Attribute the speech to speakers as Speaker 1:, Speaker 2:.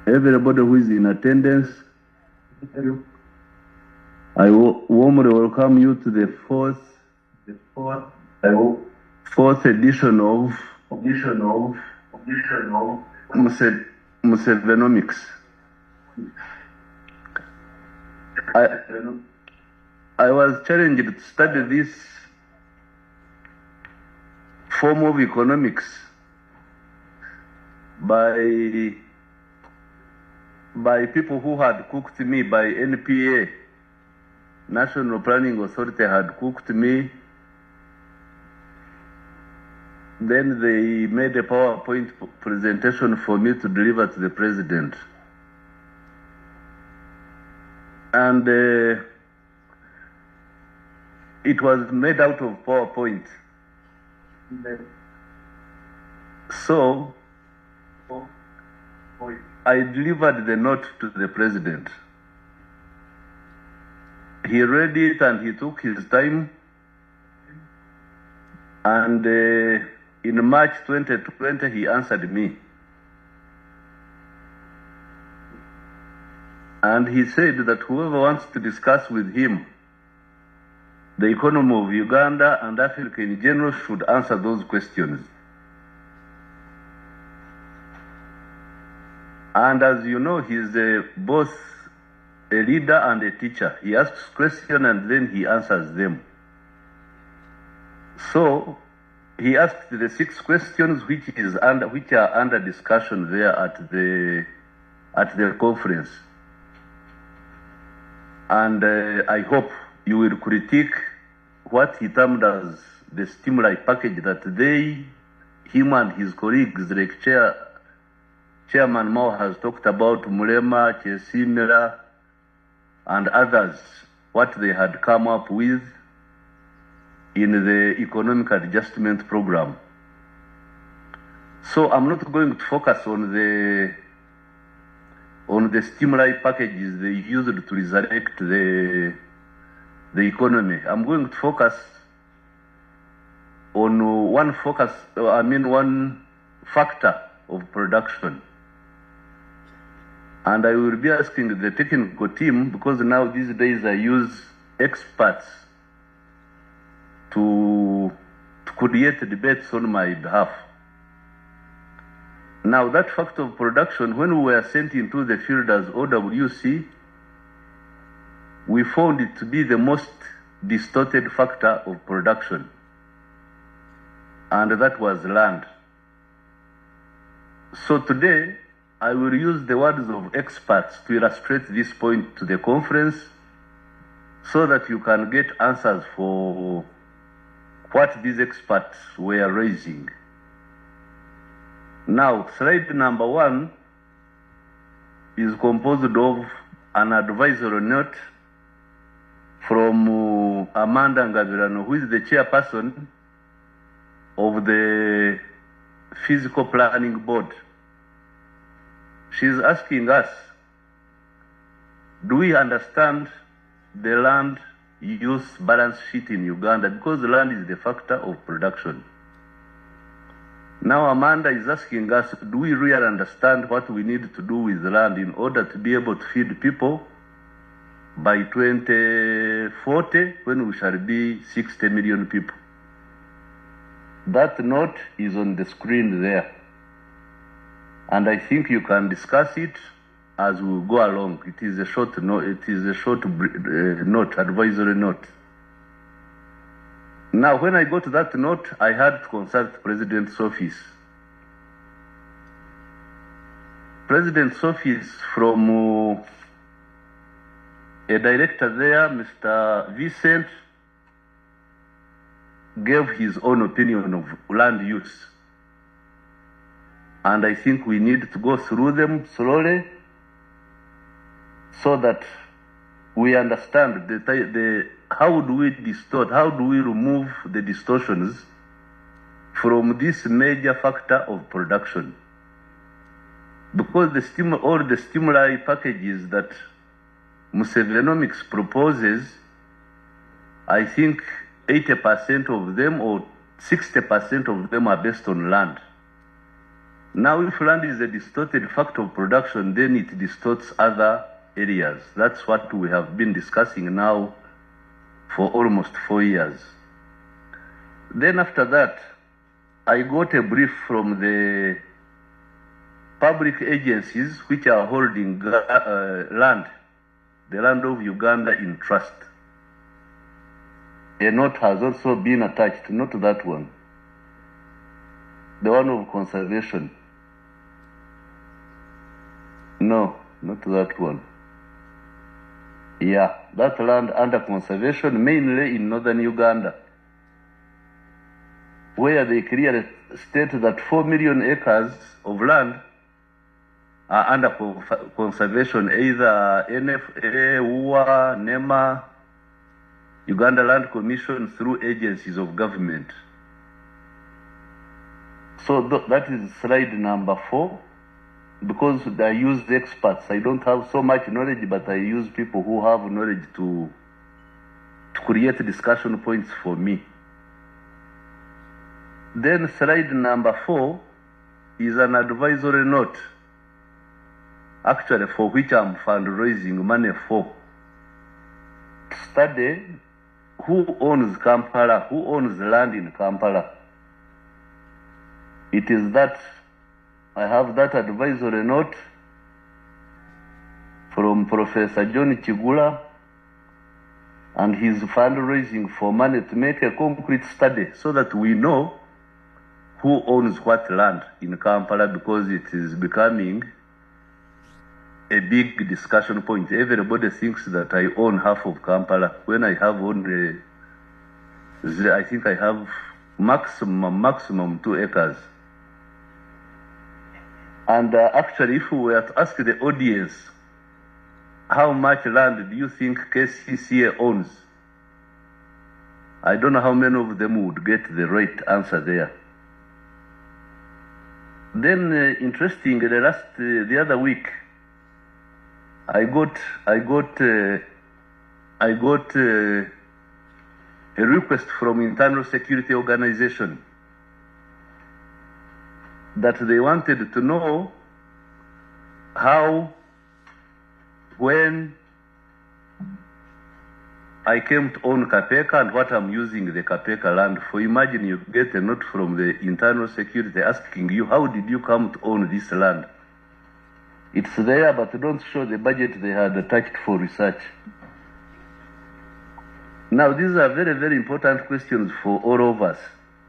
Speaker 1: everybody who is in attendance, I warmly welcome you to the fourth edition of Musevenomics. I was challenged to study this form of economics by people who had cooked me, by NPA, National Planning Authority had cooked me. Then they made a PowerPoint presentation for me to deliver to the president. And it was made out of PowerPoint. So I delivered the note to the president. He read it and he took his time. And in March 2020, he answered me. And he said that whoever wants to discuss with him the economy of Uganda and Africa in general should answer those questions. And as you know, he's both a leader and a teacher. He asks questions and then he answers them. So he asked the 6 questions which are under discussion there at the conference. And I hope you will critique what he termed as the stimuli package that him and his colleagues, like Chairman Mao has talked about, Mulema, Chesimera, and others, what they had come up with in the economic adjustment program. So I'm not going to focus on the stimuli packages they used to resurrect the economy. I'm going to focus on one factor of production. And I will be asking the technical team, because now these days I use experts to create debates on my behalf. Now that factor of production, when we were sent into the field as OWC, we found it to be the most distorted factor of production. And that was land. So today, I will use the words of experts to illustrate this point to the conference so that you can get answers for what these experts were raising. Now, slide number 1 is composed of an advisory note from Amanda Ngabirano, who is the chairperson of the Physical Planning Board. She's asking us, do we understand the land use balance sheet in Uganda? Because land is the factor of production. Now Amanda is asking us, do we really understand what we need to do with the land in order to be able to feed people by 2040, when we shall be 60 million people? That note is on the screen there. And I think you can discuss it as we go along. It is a short note, advisory note. Now, when I got that note, I had to consult President's office. President's office, from a director there, Mr. Vincent, gave his own opinion of land use. And I think we need to go through them slowly so that we understand how do we remove the distortions from this major factor of production. Because all the stimuli packages that Musevenomics proposes, I think 80% of them or 60% of them are based on land. Now, if land is a distorted factor of production, then it distorts other areas. That's what we have been discussing now for almost 4 years. Then after that, I got a brief from the public agencies which are holding land, the land of Uganda in trust. A note has also been attached, not that one, the one of conservation. No, not that one. Yeah, that land under conservation, mainly in northern Uganda, where they clearly state that 4 million acres of land are under conservation, either NFA, UWA, NEMA, Uganda Land Commission, through agencies of government. So that is slide number 4. Because I use experts, I don't have so much knowledge, but I use people who have knowledge to create discussion points for me. Then slide number 4 is an advisory note, actually for which I'm fundraising money for. Study who owns Kampala, who owns land in Kampala. It is that I have that advisory note from Professor John Chigula, and he's fundraising for money to make a concrete study so that we know who owns what land in Kampala, because it is becoming a big discussion point. Everybody thinks that I own half of Kampala when I have only, I think I have maximum 2 acres. And actually, if we were to ask the audience, how much land do you think KCCA owns? I don't know how many of them would get the right answer there. Then, interesting, the other week, I got a request from Internal Security Organization that they wanted to know how, when I came to own Kapeka and what I'm using the Kapeka land for. Imagine you get a note from the Internal Security asking you, how did you come to own this land? It's there, but don't show the budget they had attached for research. Now, these are very, very important questions for all of us.